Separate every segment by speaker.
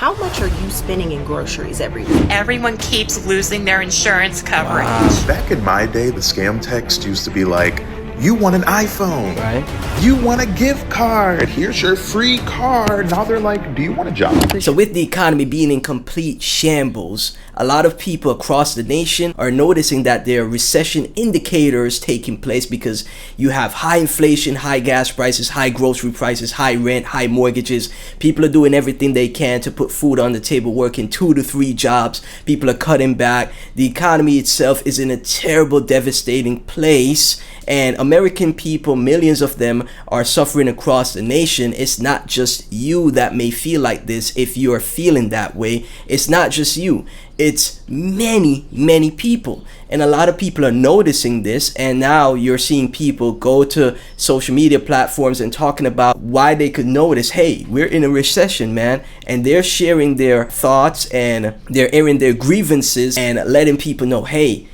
Speaker 1: How much are you spending in groceries every week?
Speaker 2: Everyone keeps losing their insurance coverage.
Speaker 3: Back in my day, the scam text used to be like, you want an iPhone,
Speaker 4: right?
Speaker 3: You want a gift card, here's your free card. Now they're like, do you want a job?
Speaker 4: So with the economy being in complete shambles, a lot of people across the nation are noticing that there are recession indicators taking place because you have high inflation, high gas prices, high grocery prices, high rent, high mortgages. People are doing everything they can to put food on the table, working 2 to 3 jobs. People are cutting back. The economy itself is in a terrible, devastating place. And American people, millions of them, are suffering across the nation. It's not just you that may feel like this. If you are feeling that way, it's not just you. It's many people. And a lot of people are noticing this. And now you're seeing people go to social media platforms and talking about why they could notice, hey, we're in a recession, man. And they're sharing their thoughts and they're airing their grievances and letting people know, hey,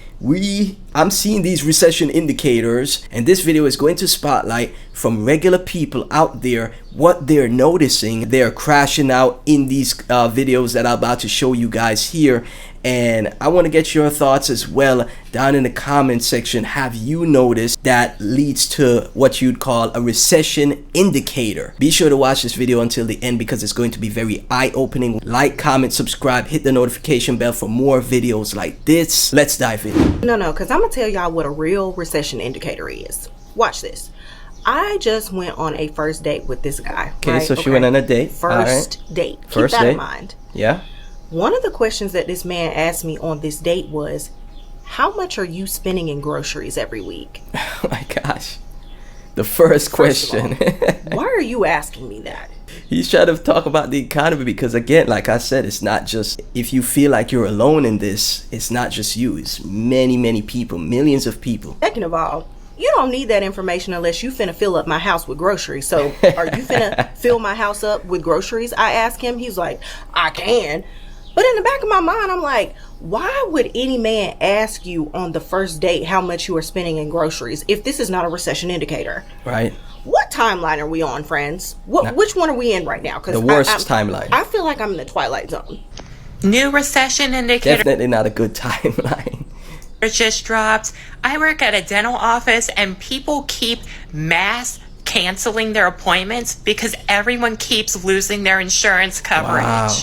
Speaker 4: I'm seeing these recession indicators, and this video is going to spotlight from regular people out there what they're noticing. They're crashing out in these videos that I'm about to show you guys here, and I want to get your thoughts as well down in the comment section. Have you noticed that leads to what you'd call a recession indicator? Be sure to watch this video until the end because it's going to be very eye-opening. Like, comment, subscribe, hit the notification bell for more videos like this. Let's dive in.
Speaker 1: No, because I'm gonna tell y'all what a real recession indicator is. Watch this. I just went on a first date with this guy.
Speaker 4: Okay,
Speaker 1: right?
Speaker 4: so she went on a date.
Speaker 1: First date. Keep that in mind.
Speaker 4: Yeah.
Speaker 1: One of the questions that this man asked me on this date was, how much are you spending in groceries every week?
Speaker 4: Oh my gosh. The first question.
Speaker 1: Why are you asking me that?
Speaker 4: He's trying to talk about the economy because, again, like I said, it's not just, if you feel like you're alone in this, it's not just you. It's many people, millions of people.
Speaker 1: Second of all, you don't need that information unless you finna fill up my house with groceries. So are you finna fill my house up with groceries? I asked him. He's like, I can. But in the back of my mind, I'm like, why would any man ask you on the first date how much you are spending in groceries if this is not a recession indicator?
Speaker 4: Right.
Speaker 1: What timeline are we on, friends? Which one are we in right now?
Speaker 4: The worst timeline.
Speaker 1: I feel like I'm in the twilight zone.
Speaker 2: New recession indicator.
Speaker 4: Definitely not a good timeline.
Speaker 2: It just dropped. I work at a dental office and people keep mass canceling their appointments because everyone keeps losing their insurance coverage.
Speaker 4: Wow.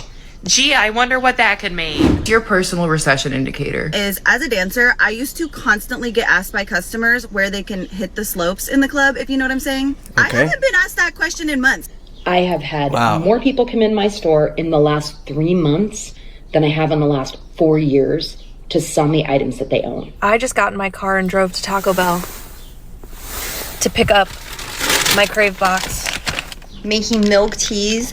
Speaker 2: Gee, I wonder what that could mean.
Speaker 5: Your personal recession indicator
Speaker 6: is, as a dancer, I used to constantly get asked by customers where they can hit the slopes in the club, if you know what I'm saying.
Speaker 4: Okay.
Speaker 6: I haven't been asked that question in months.
Speaker 7: I have had more people come in my store in the last 3 months than I have in the last 4 years to sell me items that they own.
Speaker 8: I just got in my car and drove to Taco Bell to pick up my Crave box.
Speaker 6: Making milk teas.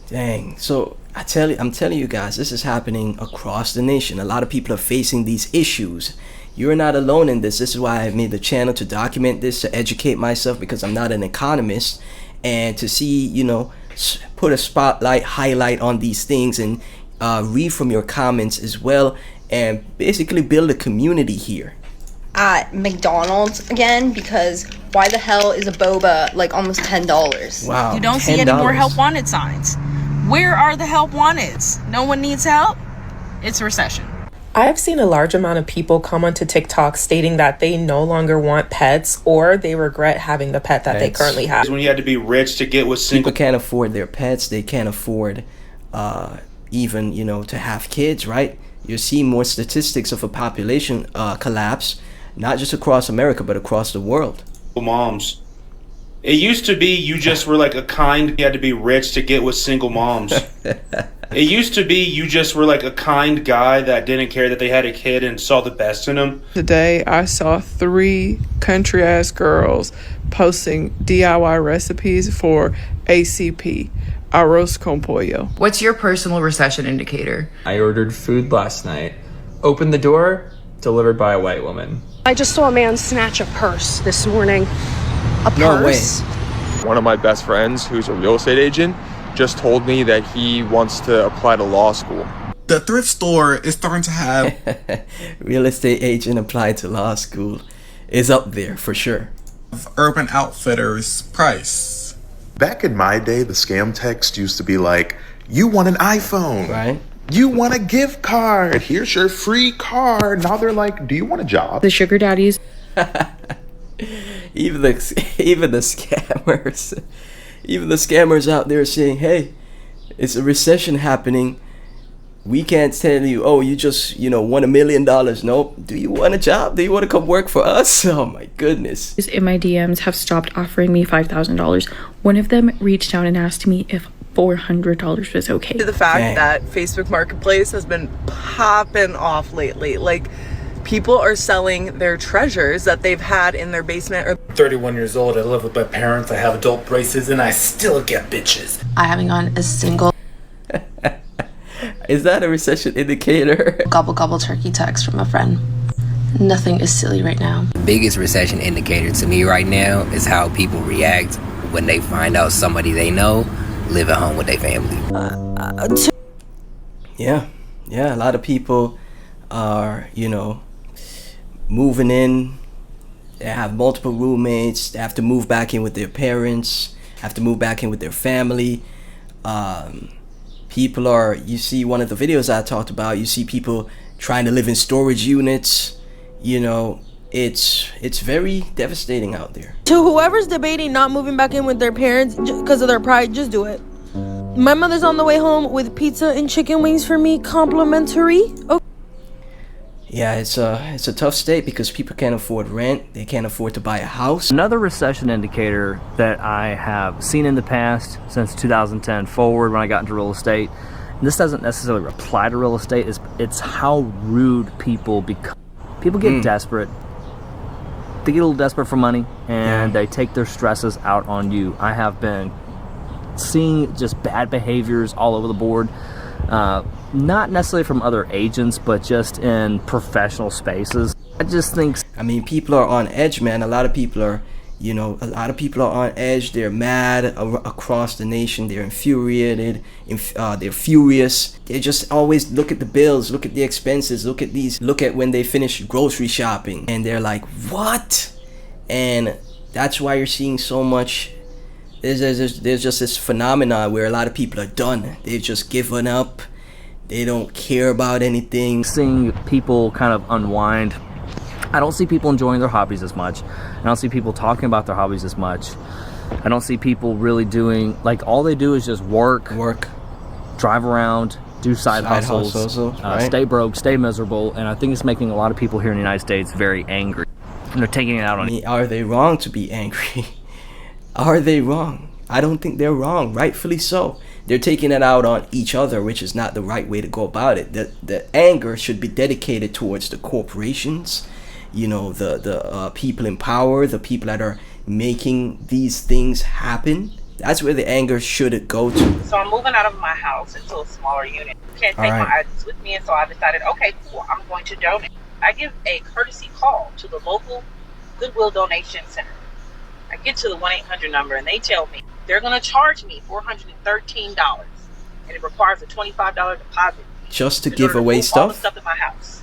Speaker 4: Dang. So I'm telling you guys, this is happening across the nation. A lot of people are facing these issues. You're not alone in this. This is why I made the channel, to document this, to educate myself, because I'm not an economist, and to see, you know, put a spotlight, highlight on these things, and read from your comments as well, and basically build a community here.
Speaker 6: At McDonald's again, because why the hell is a boba like almost $10?
Speaker 4: Wow.
Speaker 9: You don't see any more help wanted signs. Where are the help wanteds? No one needs help? It's recession.
Speaker 10: I've seen a large amount of people come onto TikTok stating that they no longer want pets or they regret having the pet that they currently have.
Speaker 11: When you had to be rich to get with single.
Speaker 4: People can't afford their pets. They can't afford even, you know, to have kids, right? You're seeing more statistics of a population collapse, not just across America, but across the world.
Speaker 11: Moms. It used to be you just were like a kind, you had to be rich to get with single moms. It used to be you just were like a kind guy that didn't care that they had a kid and saw the best in them.
Speaker 12: Today I saw 3 country ass girls posting DIY recipes for ACP, arroz con pollo.
Speaker 5: What's your personal recession indicator?
Speaker 13: I ordered food last night. Opened the door, delivered by a white woman.
Speaker 14: I just saw a man snatch a purse this morning. A purse?
Speaker 4: No way.
Speaker 15: One of my best friends, who's a real estate agent, just told me that he wants to apply to law school.
Speaker 16: The thrift store is starting to have...
Speaker 4: Real estate agent applied to law school is up there for sure.
Speaker 16: Urban Outfitters price.
Speaker 3: Back in my day, the scam text used to be like, You want an iPhone.
Speaker 4: Right.
Speaker 3: You want a gift card. Here's your free card. Now they're like, do you want a job?
Speaker 14: The sugar daddies.
Speaker 4: Even the scammers. Even the scammers out there saying, hey, it's a recession happening. We can't tell you, oh, you just, won $1 million. Nope. Do you want a job? Do you want to come work for us? Oh, my goodness.
Speaker 17: In my DMs have stopped offering me $5,000. One of them reached out and asked me if $400 was okay.
Speaker 18: The fact that Facebook Marketplace has been popping off lately. Like, people are selling their treasures that they've had in their basement.
Speaker 19: I'm 31 years old. I live with my parents. I have adult braces, and I still get bitches.
Speaker 8: I haven't gotten a single
Speaker 4: Is that a recession indicator?
Speaker 8: gobble gobble turkey text from a friend. Nothing is silly right now.
Speaker 20: The biggest recession indicator to me right now is how people react when they find out somebody they know live at home with their family.
Speaker 4: Yeah, a lot of people are, moving in. They have multiple roommates. They have to move back in with their parents, have to move back in with their family. People are, you see one of the videos I talked about, you see people trying to live in storage units. It's very devastating out there.
Speaker 21: To whoever's debating not moving back in with their parents because of their pride, just do it. My mother's on the way home with pizza and chicken wings for me, complimentary. Okay.
Speaker 4: Yeah, it's a tough state because people can't afford rent. They can't afford to buy a house.
Speaker 22: Another recession indicator that I have seen in the past since 2010 forward when I got into real estate, and this doesn't necessarily apply to real estate, it's how rude people become. People get desperate. They get a little desperate for money, and they take their stresses out on you. I have been seeing just bad behaviors all over the board. Not necessarily from other agents, but just in professional spaces. I just think...
Speaker 4: people are on edge, man. A lot of people are on edge. They're mad across the nation. They're infuriated. They're furious. They just always look at the bills, look at the expenses, look at when they finish grocery shopping. And they're like, what? And that's why you're seeing so much... There's just this phenomenon where a lot of people are done. They've just given up. They don't care about anything.
Speaker 22: Seeing people kind of unwind. I don't see people enjoying their hobbies as much. I don't see people talking about their hobbies as much. I don't see people really doing, all they do is just work, drive around, do side hustles,
Speaker 4: right?
Speaker 22: Stay broke, stay miserable, and I think it's making a lot of people here in the United States very angry. And they're taking it out on...
Speaker 4: Are they wrong to be angry? Are they wrong? I don't think they're wrong, rightfully so. They're taking it out on each other, which is not the right way to go about it. The anger should be dedicated towards the corporations, the people in power, the people that are making these things happen. That's where the anger should go to.
Speaker 23: So I'm moving out of my house into a smaller unit. Can't take my items with me, and so I decided, okay, cool, I'm going to donate. I give a courtesy call to the local Goodwill donation center. I get to the 1-800 number, and they tell me they're going to charge me $413, and it requires a $25 deposit.
Speaker 4: Just to give away stuff?
Speaker 23: All the stuff in my house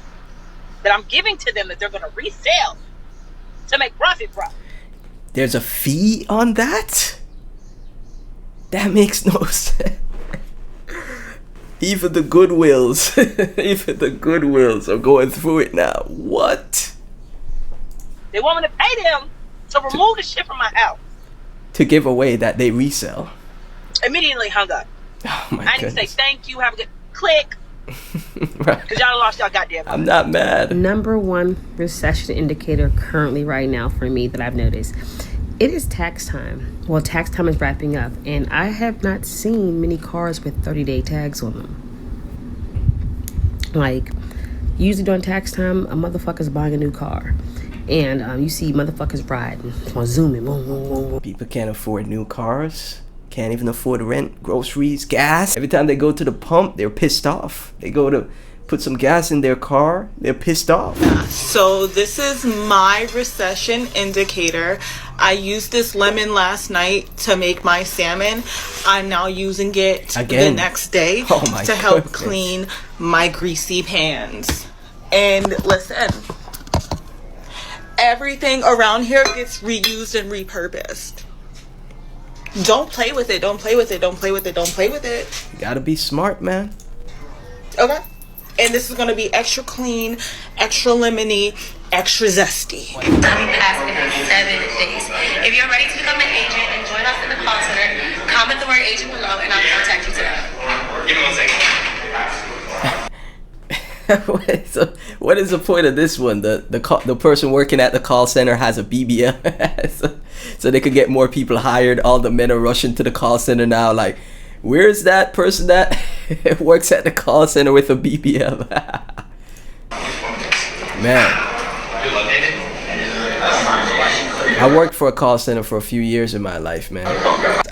Speaker 23: that I'm giving to them that they're going to resell to make profit from.
Speaker 4: There's a fee on that? That makes no sense. Even the Goodwills, are going through it now. What?
Speaker 23: They want me to pay them to remove the shit from my house.
Speaker 4: To give away that they resell.
Speaker 23: Immediately hung up.
Speaker 4: Oh my
Speaker 23: I didn't say thank you, have a good click.
Speaker 4: Right.
Speaker 23: Because y'all lost y'all goddamn
Speaker 4: I'm not mad.
Speaker 24: Number one recession indicator currently right now for me that I've noticed. It is tax time. Well, tax time is wrapping up, and I have not seen many cars with 30-day tags on them. Usually during tax time, a motherfucker's buying a new car. And you see motherfuckers riding, zooming.
Speaker 4: People can't afford new cars. Can't even afford rent, groceries, gas. Every time they go to the pump, they're pissed off. They go to put some gas in their car, they're pissed off.
Speaker 18: So this is my recession indicator. I used this lemon last night to make my salmon. I'm now using it the next day to help clean my greasy pans. And listen, everything around here gets reused and repurposed. Don't play with it. Don't play with it. Don't play with it. Don't play with it.
Speaker 4: You gotta be smart, man.
Speaker 18: Okay. And this is going to be extra clean, extra lemony, extra zesty.
Speaker 1: Coming past within 7 days. If you're ready to become an agent and join us in the call center, comment the word agent below and I'll contact you today. Give me 1 second.
Speaker 4: What is the point of this one? The person working at the call center has a BBL, so they could get more people hired. All the men are rushing to the call center now. Like, where's that person that works at the call center with a BBL? Man, I worked for a call center for a few years in my life, man.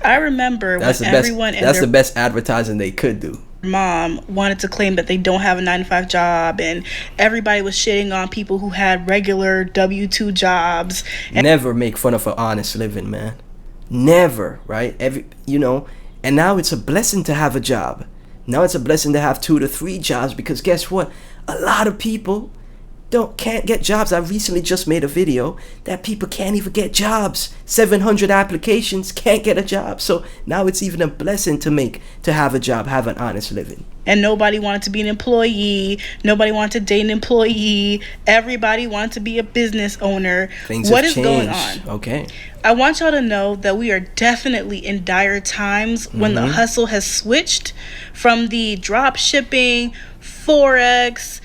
Speaker 2: I remember
Speaker 4: that's
Speaker 2: when
Speaker 4: the
Speaker 2: everyone
Speaker 4: best, that's the best advertising they could do.
Speaker 2: Mom wanted to claim that they don't have a 9-to-5 job, and everybody was shitting on people who had regular W-2 jobs.
Speaker 4: Never make fun of an honest living, man. Never, right? And now it's a blessing to have a job. Now it's a blessing to have 2 to 3 jobs, because guess what? A lot of people can't get jobs. I recently just made a video that people can't even get jobs. 700 applications, can't get a job. So now it's even a blessing to have a job, have an honest living.
Speaker 2: And nobody wanted to be an employee. Nobody wanted to date an employee. Everybody wanted to be a business owner. What is going on?
Speaker 4: Okay.
Speaker 2: I want y'all to know that we are definitely in dire times when the hustle has switched from the drop shipping, Forex,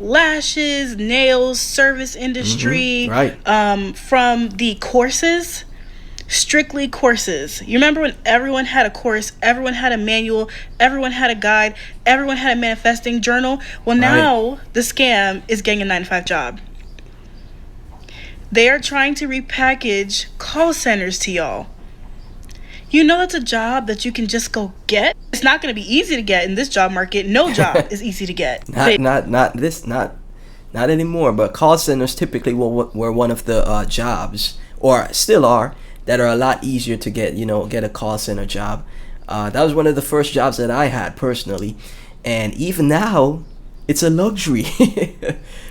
Speaker 2: lashes, nails, service industry, from the courses, strictly courses. You remember when everyone had a course, everyone had a manual, everyone had a guide, everyone had a manifesting journal? Well, now the scam is getting a 9-to-5 job. They are trying to repackage call centers to y'all. You know that's a job that you can just go get. It's not going to be easy to get in this job market. No job is easy to get.
Speaker 4: Not anymore. But call centers typically were one of the jobs, or still are, that are a lot easier to get. Get a call center job. That was one of the first jobs that I had personally, and even now, it's a luxury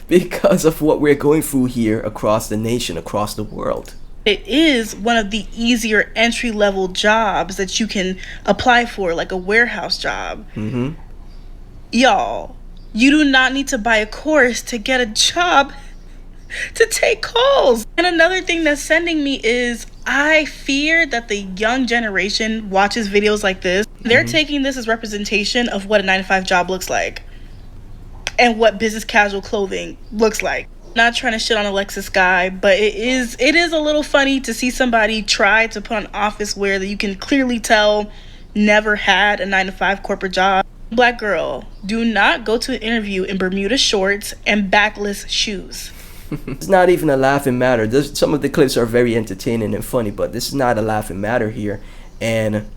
Speaker 4: because of what we're going through here across the nation, across the world.
Speaker 2: It is one of the easier entry-level jobs that you can apply for, like a warehouse job. Y'all, you do not need to buy a course to get a job to take calls. And another thing that's sending me is I fear that the young generation watches videos like this. They're taking this as representation of what a 9-to-5 job looks like and what business casual clothing looks like. Not trying to shit on Alexis guy, but it is a little funny to see somebody try to put on office wear that you can clearly tell never had a 9-to-5 corporate job. Black girl, do not go to an interview in Bermuda shorts and backless shoes.
Speaker 4: It's not even a laughing matter. Some of the clips are very entertaining and funny, but this is not a laughing matter here. And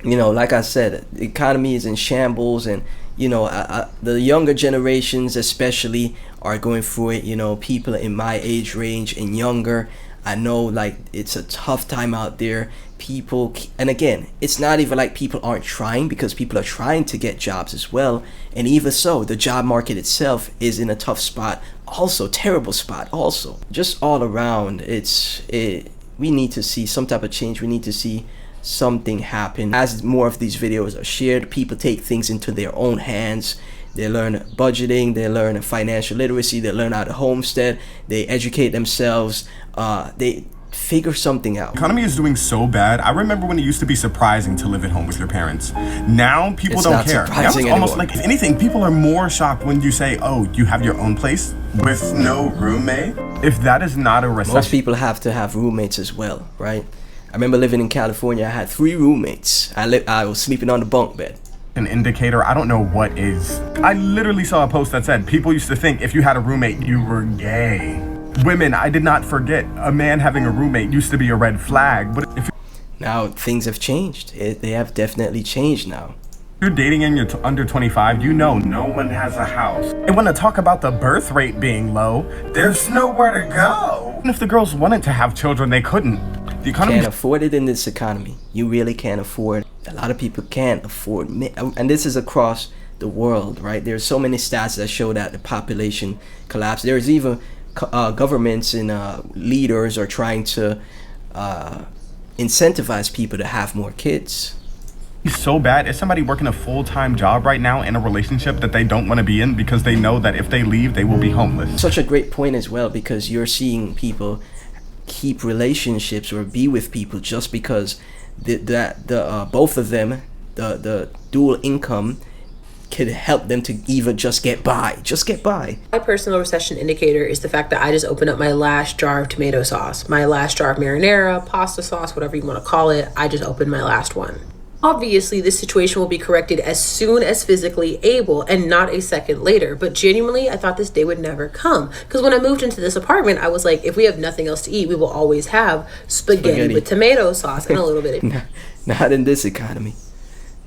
Speaker 4: like I said, the economy is in shambles, and the younger generations especially are going through it. People in my age range and younger, I know, like, it's a tough time out there. And again, it's not even like people aren't trying, because people are trying to get jobs as well. And even so, the job market itself is in a tough spot also, terrible spot also. Just all around, we need to see some type of change. We need to see something happen. As more of these videos are shared, people take things into their own hands. They learn budgeting, they learn financial literacy, they learn how to homestead, they educate themselves, they figure something out.
Speaker 16: The economy is doing so bad. I remember when it used to be surprising to live at home with your parents. Now people don't care. Now it's almost like, if anything, people are more shocked when you say, oh, you have your own place with no roommate. If that is not a recession.
Speaker 4: Most people have to have roommates as well, right? I remember living in California, I had 3 roommates. I was sleeping on the bunk bed.
Speaker 16: An indicator, I don't know what is. I literally saw a post that said people used to think if you had a roommate, you were gay. Women, I did not forget, a man having a roommate used to be a red flag. But if
Speaker 4: now things have changed. They have definitely changed now.
Speaker 16: You're dating and you're under 25, no one has a house. They want to talk about the birth rate being low. There's nowhere to go. And if the girls wanted to have children, they couldn't. The economy
Speaker 4: can't afford it in this economy. You really can't afford. A lot of people can't afford, and this is across the world, right? There's so many stats that show that the population collapse. There's even governments and leaders are trying to incentivize people to have more kids.
Speaker 16: So bad. It's somebody working a full-time job right now in a relationship that they don't want to be in because they know that if they leave, they will be homeless.
Speaker 4: Such a great point as well, because you're seeing people keep relationships or be with people just because both of them, the dual income, could help them to even just get by.
Speaker 14: My personal recession indicator is the fact that I just opened up my last jar of tomato sauce, my last jar of marinara, pasta sauce, whatever you want to call it. I just opened my last one. Obviously, this situation will be corrected as soon as physically able and not a second later. But genuinely, I thought this day would never come. Because when I moved into this apartment, I was like, if we have nothing else to eat, we will always have spaghetti. With tomato sauce and a little bit of
Speaker 4: Not in this economy.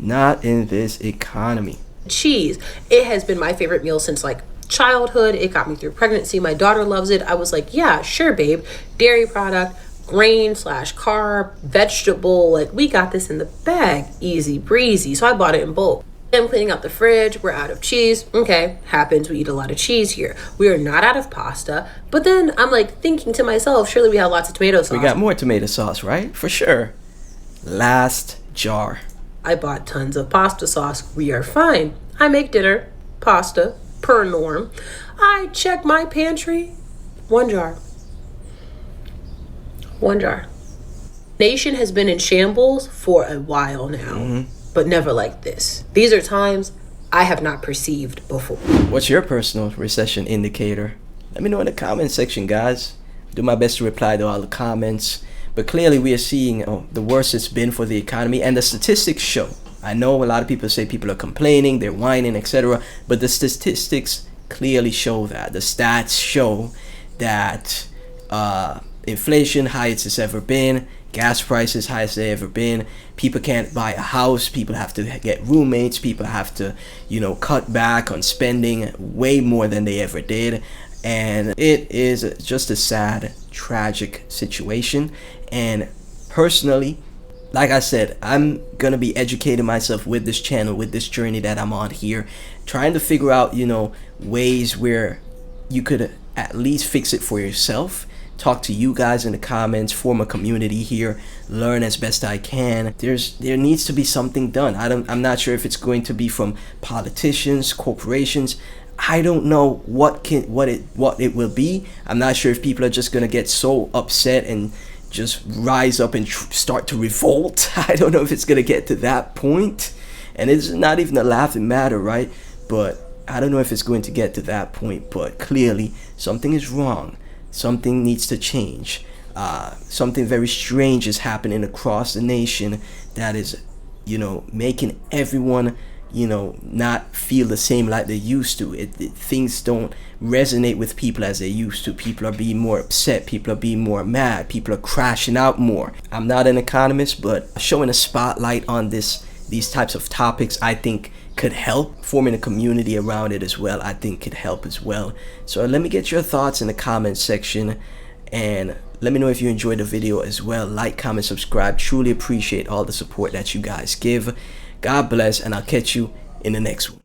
Speaker 4: Not in this economy.
Speaker 14: Cheese. It has been my favorite meal since like childhood. It got me through pregnancy. My daughter loves it. I was like, yeah, sure, babe. Dairy product, grain/carb, vegetable, like we got this in the bag, easy breezy. So I bought it in bulk. I'm cleaning out the fridge. We're out of cheese. Okay, happens. We eat a lot of cheese here. We are not out of pasta. But then I'm like thinking to myself, surely we have lots of tomato sauce.
Speaker 4: We got more tomato sauce, right? For sure. Last jar.
Speaker 14: I bought tons of pasta sauce. We are fine. I make dinner, pasta, per norm. I check my pantry. One jar. Nation has been in shambles for a while now, but never like this. These are times I have not perceived before.
Speaker 4: What's your personal recession indicator? Let me know in the comment section, guys. Do my best to reply to all the comments. But clearly we are seeing the worst it's been for the economy, and the statistics show. I know a lot of people say people are complaining, they're whining, etc. But the statistics clearly show that. The stats show that inflation highest it's ever been, gas prices highest they ever been, people can't buy a house, people have to get roommates, people have to, cut back on spending way more than they ever did. And it is just a sad, tragic situation. And personally, like I said, I'm gonna be educating myself with this channel, with this journey that I'm on here, trying to figure out, ways where you could at least fix it for yourself. Talk to you guys in the comments, form a community here, learn as best I can. There needs to be something done. I'm not sure if it's going to be from politicians, corporations. I don't know what it will be. I'm not sure if people are just gonna get so upset and just rise up and start to revolt. I don't know if it's gonna get to that point, and it's not even a laughing matter, right? But I don't know if it's going to get to that point. But clearly something is wrong. Something needs to change. Something very strange is happening across the nation that is, making everyone, not feel the same like they used to. Things don't resonate with people as they used to. People are being more upset. People are being more mad. People are crashing out more. I'm not an economist, but showing a spotlight on these types of topics, I think could help. Forming a community around it as well, I think could help as well. So let me get your thoughts in the comment section, and let me know if you enjoyed the video as well. Like, comment, subscribe. Truly appreciate all the support that you guys give. God bless, and I'll catch you in the next one.